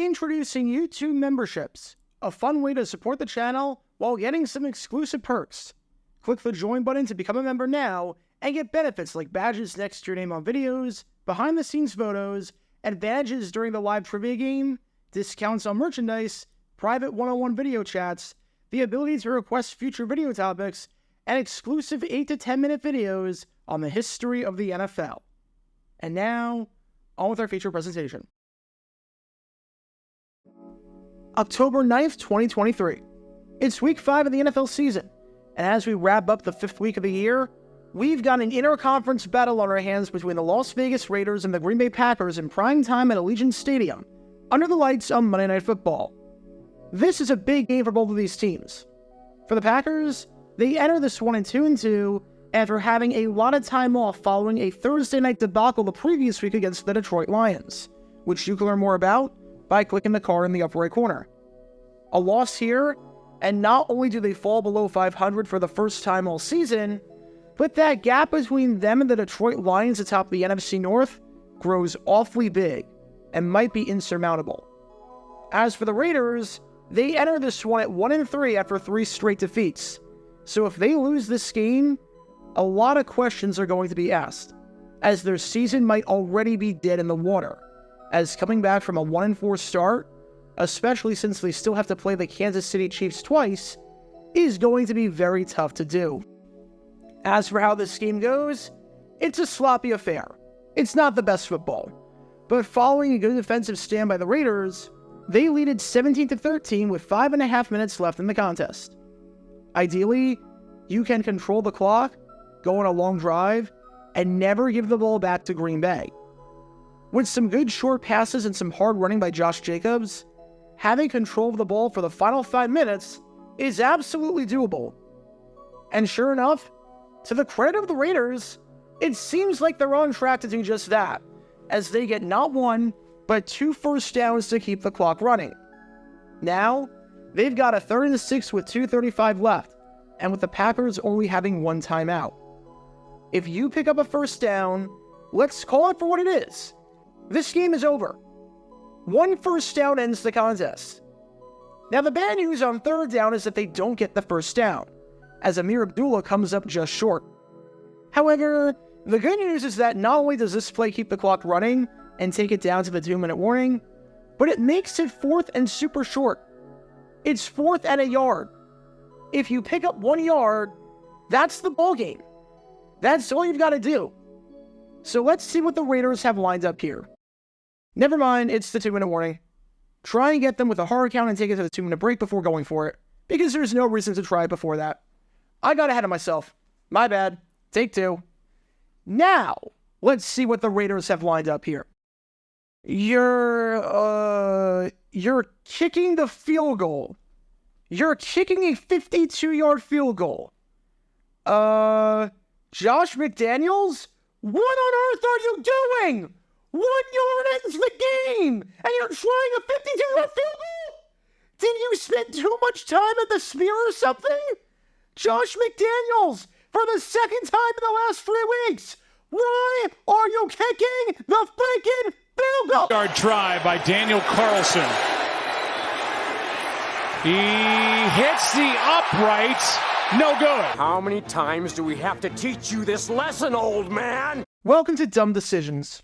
Introducing YouTube memberships, a fun way to support the channel while getting some exclusive perks. Click the join button to become a member now and get benefits like badges next to your name on videos, behind-the-scenes photos, advantages during the live trivia game, discounts on merchandise, private one-on-one video chats, the ability to request future video topics, and exclusive 8 to 10 minute videos on the history of the NFL. And now, on with our feature presentation. October 9th, 2023. It's week 5 of the NFL season, and as we wrap up the 5th week of the year, we've got an interconference battle on our hands between the Las Vegas Raiders and the Green Bay Packers in prime time at Allegiant Stadium, under the lights on Monday Night Football. This is a big game for both of these teams. For the Packers, they enter this one 2-2 after having a lot of time off following a Thursday night debacle the previous week against the Detroit Lions, which you can learn more about by clicking the card in the upper right corner. A loss here, and not only do they fall below 500 for the first time all season, but that gap between them and the Detroit Lions atop the NFC North grows awfully big and might be insurmountable. As for the Raiders, they enter this one at 1-3 after 3 straight defeats, so if they lose this game, a lot of questions are going to be asked, as their season might already be dead in the water, as coming back from a 1-4 start, especially since they still have to play the Kansas City Chiefs twice, is going to be very tough to do. As for how this game goes, it's a sloppy affair. It's not the best football, but following a good defensive stand by the Raiders, they lead it 17-13 with 5.5 minutes left in the contest. Ideally, you can control the clock, go on a long drive, and never give the ball back to Green Bay. With some good short passes and some hard running by Josh Jacobs, having control of the ball for the final 5 minutes is absolutely doable. And sure enough, to the credit of the Raiders, it seems like they're on track to do just that, as they get not 1, but 2 first downs to keep the clock running. Now, they've got a 3rd and 6 with 2:35 left, and with the Packers only having 1 timeout. If you pick up a first down, let's call it for what it is. This game is over. 1 first down ends the contest. Now the bad news on 3rd down is that they don't get the first down, as Amir Abdullah comes up just short. However, the good news is that not only does this play keep the clock running and take it down to the 2-minute warning, but it makes it 4th and super short. It's 4th and a yard. If you pick up 1 yard, that's the ball game. That's all you've got to do. So let's see what the Raiders have lined up here. Never mind, it's the 2-minute warning. Try and get them with a hard count and take it to the 2-minute break before going for it, because there's no reason to try it before that. I got ahead of myself. My bad. Take 2. Now, let's see what the Raiders have lined up here. You're kicking the field goal. You're kicking a 52-yard field goal. Josh McDaniels? What on earth are you doing? 1 yard ends the game, and you're trying a 52-yard field goal? Did you spend too much time at the spear or something? Josh McDaniels, for the 2nd time in the last 3 weeks, why are you kicking the freaking field goal? Yard try by Daniel Carlson. He hits the upright. No good. How many times do we have to teach you this lesson, old man? Welcome to Dumb Decisions.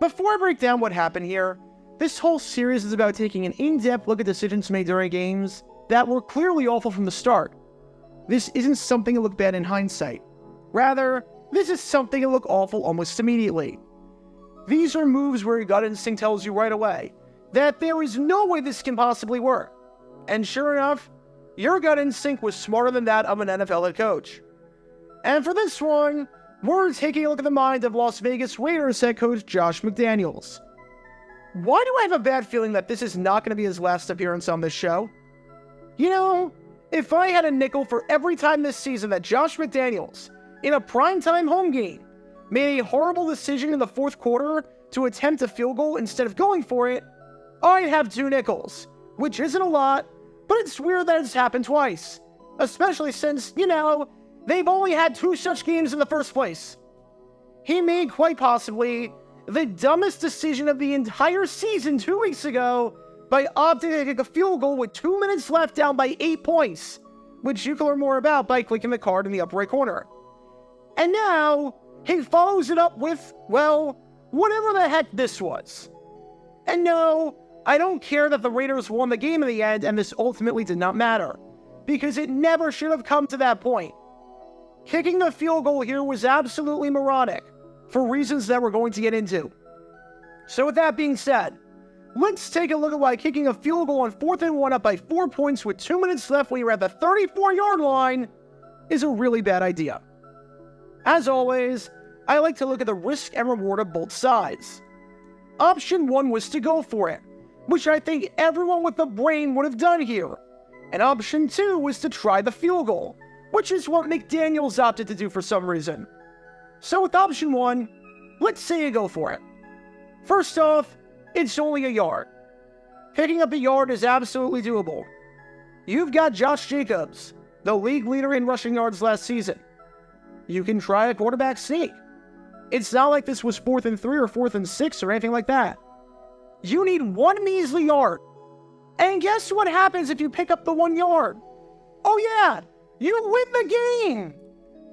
Before I break down what happened here, this whole series is about taking an in-depth look at decisions made during games that were clearly awful from the start. This isn't something to look bad in hindsight. Rather, this is something to look awful almost immediately. These are moves where your gut instinct tells you right away that there is no way this can possibly work. And sure enough, your gut instinct was smarter than that of an NFL head coach. And for this one, we're taking a look at the mind of Las Vegas Raiders head coach Josh McDaniels. Why do I have a bad feeling that this is not going to be his last appearance on this show? You know, if I had a nickel for every time this season that Josh McDaniels, in a primetime home game, made a horrible decision in the 4th quarter to attempt a field goal instead of going for it, I'd have 2 nickels, which isn't a lot, but it's weird that it's happened twice, especially since, they've only had 2 such games in the first place. He may quite possibly the dumbest decision of the entire season 2 weeks ago by opting to kick a field goal with 2 minutes left down by 8 points, which you can learn more about by clicking the card in the upper right corner. And now, he follows it up with, well, whatever the heck this was. And no, I don't care that the Raiders won the game in the end and this ultimately did not matter, because it never should have come to that point. Kicking the field goal here was absolutely moronic, for reasons that we're going to get into. So with that being said, let's take a look at why kicking a field goal on 4th and 1 up by 4 points with 2 minutes left when you're at the 34-yard line is a really bad idea. As always, I like to look at the risk and reward of both sides. Option 1 was to go for it, which I think everyone with a brain would have done here. And option 2 was to try the field goal, which is what McDaniels opted to do for some reason. So with option 1, let's say you go for it. First off, it's only a yard. Picking up a yard is absolutely doable. You've got Josh Jacobs, the league leader in rushing yards last season. You can try a quarterback sneak. It's not like this was 4th and 3 or 4th and 6 or anything like that. You need 1 measly yard. And guess what happens if you pick up the 1 yard? Oh yeah, you win the game.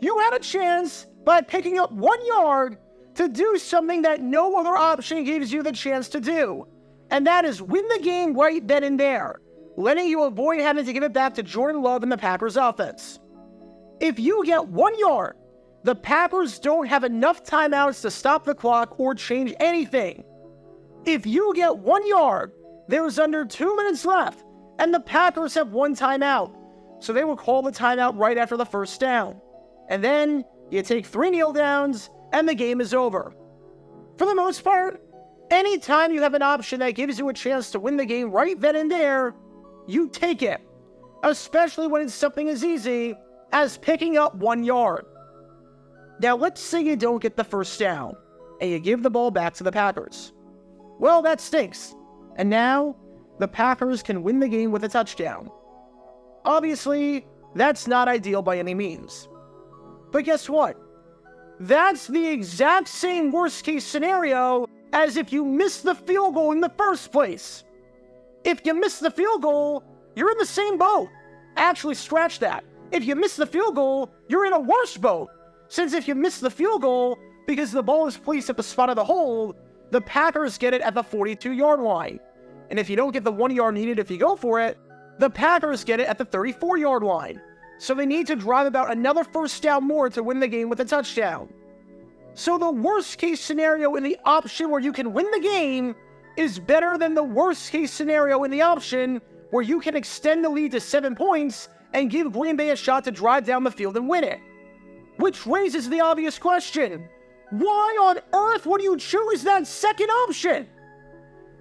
You had a chance by picking up 1 yard to do something that no other option gives you the chance to do. And that is win the game right then and there, letting you avoid having to give it back to Jordan Love and the Packers offense. If you get 1 yard, the Packers don't have enough timeouts to stop the clock or change anything. If you get 1 yard, there's under 2 minutes left, and the Packers have 1 timeout, so they will call the timeout right after the first down. And then you take 3 kneel downs, and the game is over. For the most part, anytime you have an option that gives you a chance to win the game right then and there, you take it, especially when it's something as easy as picking up 1 yard. Now let's say you don't get the first down, and you give the ball back to the Packers. Well, that stinks, and now the Packers can win the game with a touchdown. Obviously, that's not ideal by any means. But guess what? That's the exact same worst-case scenario as if you miss the field goal in the first place. If you miss the field goal, you're in the same boat. Actually, scratch that. If you miss the field goal, you're in a worse boat. Since if you miss the field goal because the ball is placed at the spot of the hold, the Packers get it at the 42-yard line. And if you don't get the 1 yard needed if you go for it, the Packers get it at the 34-yard line. So they need to drive about another first down more to win the game with a touchdown. So the worst case scenario in the option where you can win the game is better than the worst case scenario in the option where you can extend the lead to 7 points and give Green Bay a shot to drive down the field and win it. Which raises the obvious question, why on earth would you choose that second option?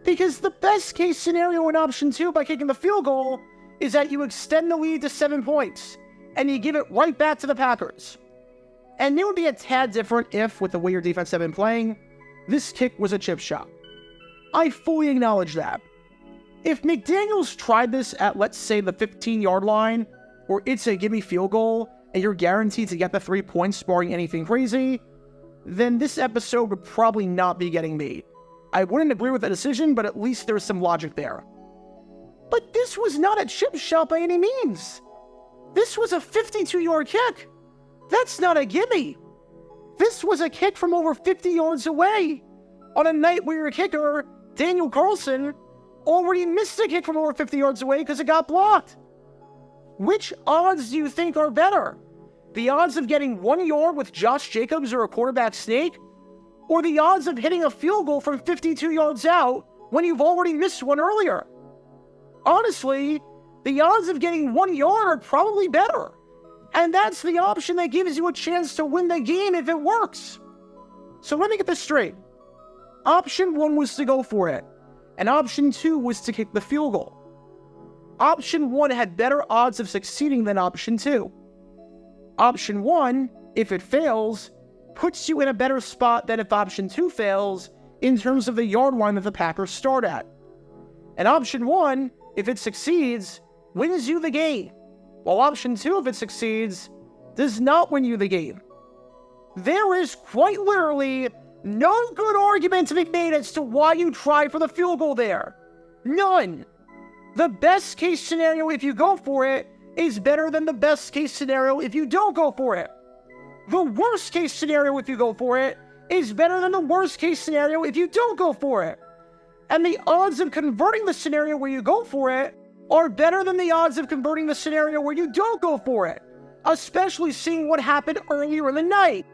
Because the best case scenario in option 2 by kicking the field goal is that you extend the lead to 7 points, and you give it right back to the Packers. And it would be a tad different if, with the way your defense had been playing, this kick was a chip shot. I fully acknowledge that. If McDaniels tried this at, let's say, the 15-yard line, or it's a gimme field goal, and you're guaranteed to get the 3 points barring anything crazy, then this episode would probably not be getting made. I wouldn't agree with the decision, but at least there's some logic there. But this was not a chip shot by any means. This was a 52-yard kick. That's not a gimme. This was a kick from over 50 yards away, on a night where your kicker, Daniel Carlson, already missed a kick from over 50 yards away because it got blocked. Which odds do you think are better? The odds of getting 1 yard with Josh Jacobs or a quarterback sneak? Or the odds of hitting a field goal from 52 yards out when you've already missed one earlier? Honestly, the odds of getting 1 yard are probably better. And that's the option that gives you a chance to win the game if it works. So let me get this straight. Option 1 was to go for it, and option 2 was to kick the field goal. Option 1 had better odds of succeeding than option 2. Option 1, if it fails, puts you in a better spot than if option 2 fails in terms of the yard line that the Packers start at. And option 1, if it succeeds, wins you the game, while option 2, if it succeeds, does not win you the game. There is quite literally No good argument to be made as to why you try for the field goal there. None. The best case scenario if you go for it is better than the best case scenario if you don't go for it. The worst case scenario if you go for it is better than the worst case scenario if you don't go for it. And the odds of converting the scenario where you go for it are better than the odds of converting the scenario where you don't go for it, especially seeing what happened earlier in the night.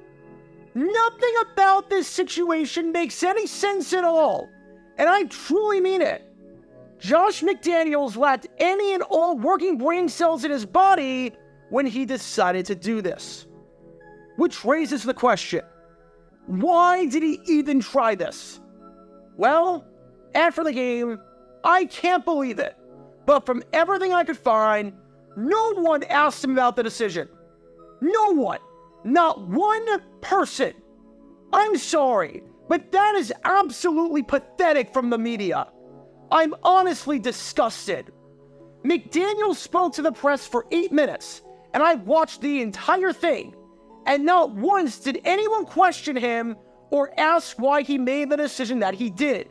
Nothing about this situation makes any sense at all, and I truly mean it. Josh McDaniels lacked any and all working brain cells in his body when he decided to do this. Which raises the question, why did he even try this? Well, after the game, I can't believe it, but from everything I could find, no one asked him about the decision. No one. Not one person. I'm sorry, but that is absolutely pathetic from the media. I'm honestly disgusted. McDaniels spoke to the press for 8 minutes, and I watched the entire thing, and not once did anyone question him or ask why he made the decision that he did.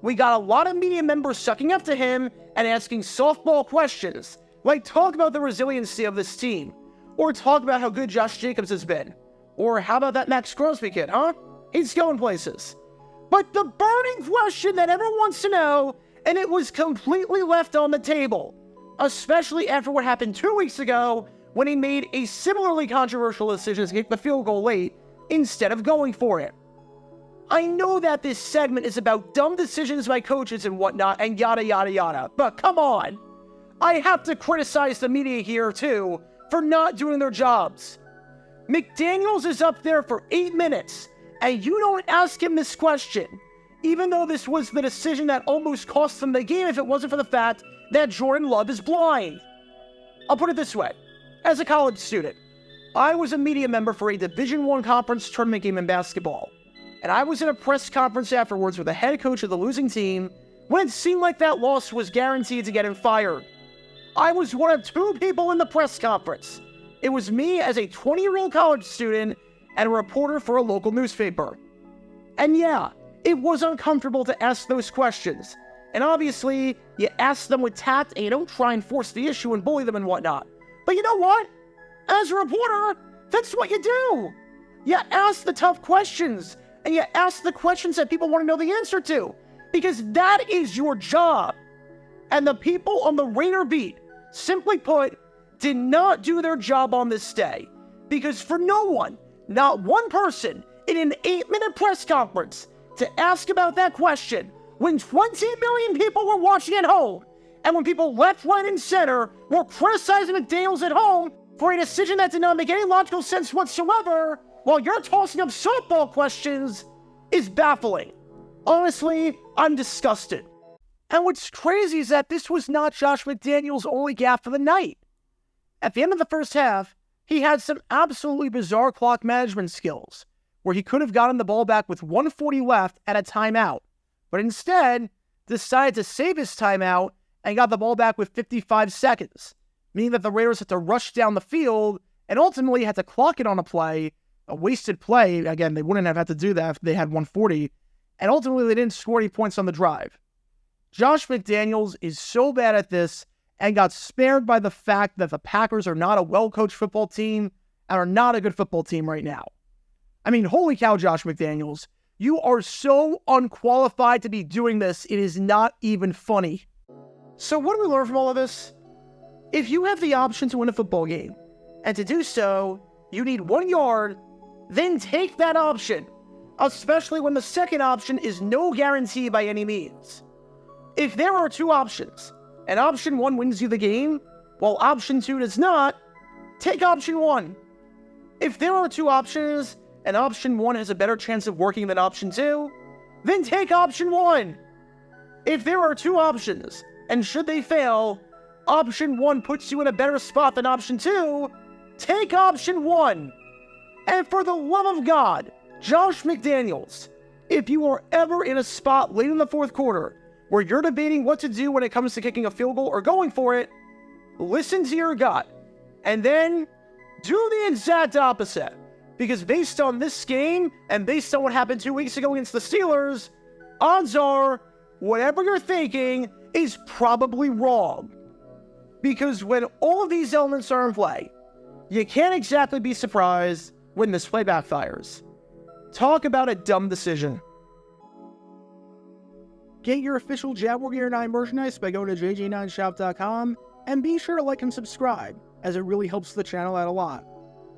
We got a lot of media members sucking up to him and asking softball questions, like talk about the resiliency of this team, or talk about how good Josh Jacobs has been, or how about that Max Crosby kid, huh? He's going places. But the burning question that everyone wants to know, and it was completely left on the table, especially after what happened 2 weeks ago when he made a similarly controversial decision to kick the field goal late instead of going for it. I know that this segment is about dumb decisions by coaches and whatnot and yada yada yada, but come on. I have to criticize the media here too for not doing their jobs. McDaniels is up there for 8 minutes, and you don't ask him this question, even though this was the decision that almost cost them the game if it wasn't for the fact that Jordan Love is blind. I'll put it this way. As a college student, I was a media member for a Division I conference tournament game in basketball, and I was in a press conference afterwards with the head coach of the losing team when it seemed like that loss was guaranteed to get him fired. I was one of 2 people in the press conference. It was me as a 20-year-old college student and a reporter for a local newspaper. And yeah, it was uncomfortable to ask those questions. And obviously, you ask them with tact and you don't try and force the issue and bully them and whatnot. But you know what? As a reporter, that's what you do. You ask the tough questions, and you ask the questions that people want to know the answer to, because that is your job. And the people on the Raider beat, simply put, did not do their job on this day, because for no one, not one person, in an 8-minute press conference to ask about that question when 20 million people were watching at home, and when people left, right, and center were criticizing McDaniels at home for a decision that did not make any logical sense whatsoever, while you're tossing up softball questions, is baffling. Honestly, I'm disgusted. And what's crazy is that this was not Josh McDaniels' only gaffe of the night. At the end of the first half, he had some absolutely bizarre clock management skills, where he could have gotten the ball back with 1:40 left at a timeout, but instead decided to save his timeout and got the ball back with 55 seconds, meaning that the Raiders had to rush down the field and ultimately had to clock it on a play, a wasted play. Again, they wouldn't have had to do that if they had 140, and ultimately they didn't score any points on the drive. Josh McDaniels is so bad at this and got spared by the fact that the Packers are not a well-coached football team and are not a good football team right now. I mean, holy cow, Josh McDaniels. You are so unqualified to be doing this, it is not even funny. So what do we learn from all of this? If you have the option to win a football game, and to do so, you need 1 yard, then take that option, especially when the second option is no guarantee by any means. If there are 2 options, and option 1 wins you the game, while option 2 does not, take option 1. If there are 2 options, and option 1 has a better chance of working than option 2, then take option 1. If there are 2 options, and should they fail, option 1 puts you in a better spot than option 2, take option 1. And for the love of God, Josh McDaniels, if you are ever in a spot late in the fourth quarter where you're debating what to do when it comes to kicking a field goal or going for it, listen to your gut, and then do the exact opposite. Because based on this game, and based on what happened 2 weeks ago against the Steelers, odds are, whatever you're thinking is probably wrong. Because when all of these elements are in play, you can't exactly be surprised when this play backfires. Talk about a dumb decision. Get your official Jaguar Gear 9 merchandise by going to jj9shop.com, and be sure to like and subscribe, as it really helps the channel out a lot.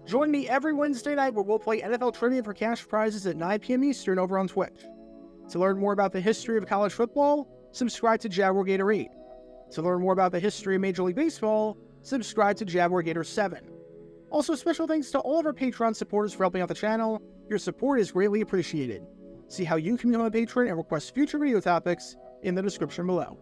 Join me every Wednesday night where we'll play NFL Trivia for cash prizes at 9 p.m. Eastern over on Twitch. To learn more about the history of college football, subscribe to Jaguar Gator 8. To learn more about the history of Major League Baseball, subscribe to Jaguar Gator 7. Also, special thanks to all of our Patreon supporters for helping out the channel. Your support is greatly appreciated. See how you can become a patron and request future video topics in the description below.